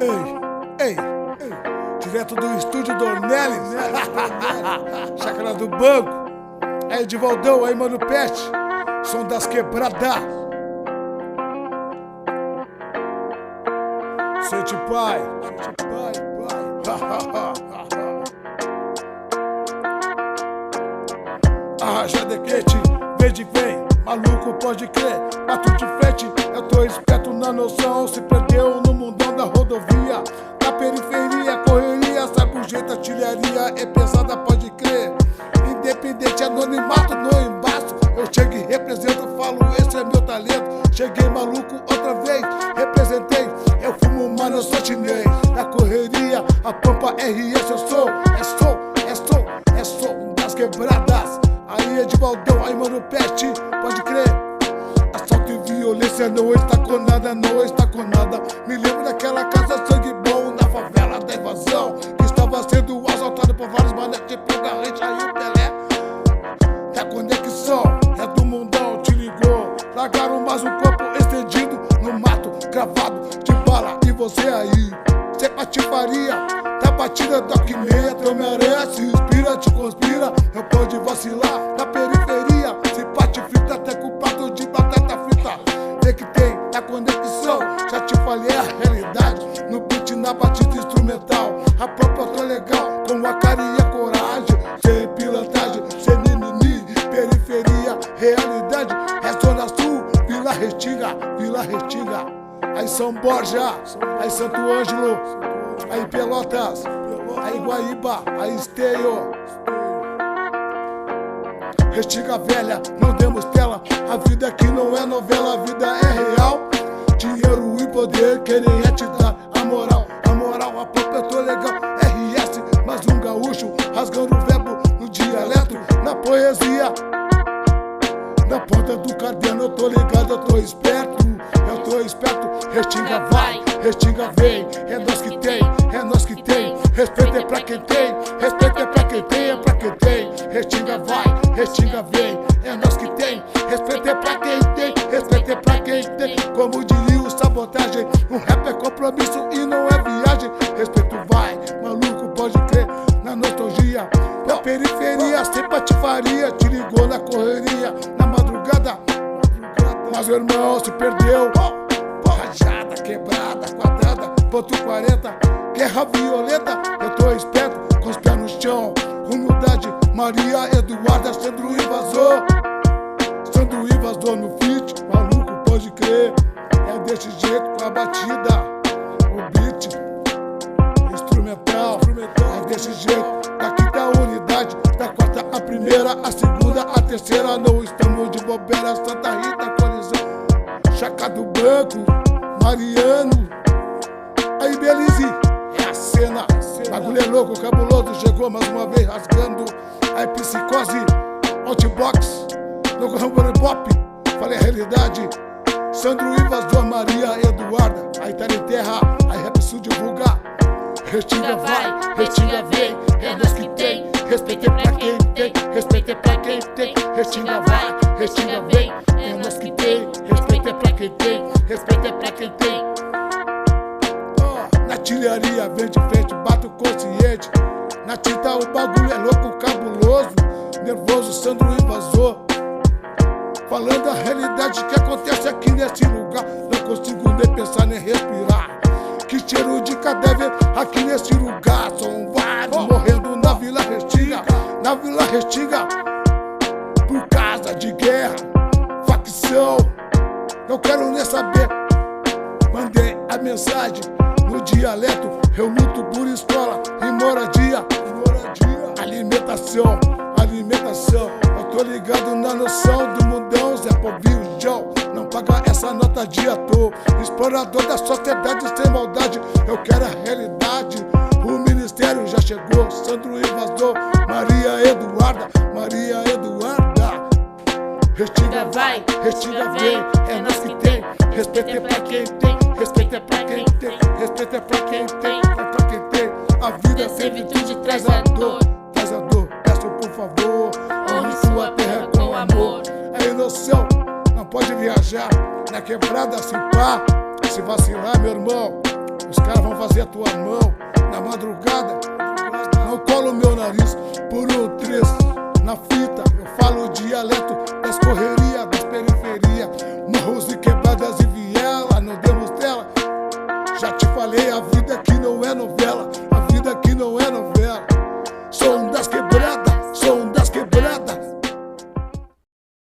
Ei, ei, direto do estúdio Dornelis, Chácara do Banco. É Edivaldão, aí Mano Pet, som das quebradas. Sente pai, arraja de quente, vem, maluco pode crer. Bato de frente, eu tô esperto na noção. Se perdeu no mundão da rodovia, na periferia, correria, sabe o jeito, artilharia é pesada, pode crer. Independente, anonimato no embaço, eu chego e represento, falo, esse é meu talento. Cheguei maluco outra vez, representei, eu fumo, mano, eu sou chinês. Na correria, a pampa RS, eu sou das quebradas. Aí Edivaldão, aí Mano Pet, pode crer. Assalto e violência não está com nada, não está com nada. Me lembro daquela casa sangue bom na favela da invasão, que estava sendo assaltado por vários mané, tipo Garrincha e o Pelé. Da conexão, é do mundão, te ligou. Largaram mais um corpo estendido no mato, cravado de bala. E você aí, sem patifaria, da batida do Alquimeia, teu merece, inspira, te conspira, não pode vacilar. Na periferia, se pate frita, até culpado de batata frita. Vê que tem a conexão, já te falei a realidade. No beat, na batida instrumental, a própria tô legal, com a cara e a coragem. Sem pilantragem, sem mimimi, periferia, realidade. É Zona Sul, Vila Restinga, aí São Borja, aí Santo Ângelo, aí Pelotas, aí Guaíba, aí Esteio. Restinga velha, não demos tela. A vida aqui não é novela, a vida é real. Dinheiro e poder querem é te dar a moral, a própria eu tô legal. RS, mais um gaúcho, rasgando o verbo no dialeto, na poesia. Na ponta do caderno eu tô ligado, eu tô esperto. Restinga vai, Restinga vem, é nós que tem, respeito é pra quem tem, respeito é pra quem tem, é pra quem tem. Restinga vai, Restinga vem, é nós que tem, respeito é pra quem tem, respeito é pra quem tem. Como diria o Sabotagem, um rap é compromisso e não é viagem. Respeito vai, maluco pode crer, na nostalgia, na periferia, sem patifaria, te ligou na correria, na madrugada, mas o irmão se perdeu. Rajada, quebrada, quadrada, ponto 40, guerra violenta, eu tô esperto, com os pés no chão, humildade, Maria Eduarda, Sandro invasor no feat, maluco pode crer, é desse jeito com a batida, o beat, instrumental, é desse jeito, da quinta unidade, da quarta a primeira, a segunda, a terceira, não estamos de bobeira, Santa Rita, colisão, Chácara do Banco, Mariano, aí Belize, é a cena, bagulho é louco, cabuloso, chegou mais uma vez rasgando, aí Psicose, Outbox, no Rambor Bop, falei a realidade, Sandro invasor, Maria Eduarda, aí tá em terra, aí rap sul divulgar, Restinga vai, Restinga vem, é nós que tem, respeito é pra quem tem, respeito é pra quem tem. Restinga vai, Restinga vem, é nós que tem, respeito é pra quem tem, respeito é pra quem tem. Na artilharia vem de frente, bato consciente, na tinta o bagulho é louco, cabuloso, nervoso, Sandro invasor, falando a realidade que acontece aqui nesse lugar. Não consigo nem pensar nem respirar, que cheiro de cadáver aqui nesse lugar. São vários morrendo na Vila Restinga, por causa de guerra, facção. Não quero nem saber, mandei a mensagem no dialeto. Eu luto por escola e moradia, alimentação. Eu tô ligado na noção do mundão, Zé Povinho, João. Não paga essa nota de ator, explorador da sociedade sem maldade. Eu quero a realidade, o ministério já chegou. Sandro invasor, Maria Eduarda, Restinga vai, Restinga vem, é nós que tem, respeito é pra quem tem, respeito é pra quem tem, respeito é pra quem tem, é pra quem tem. A vida sem virtude traz a dor, peço por favor, honre sua terra com amor. É noção, não pode viajar na quebrada, se pá, se vacilar, meu irmão, Os caras vão fazer a tua mão na madrugada. Não colo o meu nariz por um 3 na fita. Eu falo o dialeto das correrias, das periferias.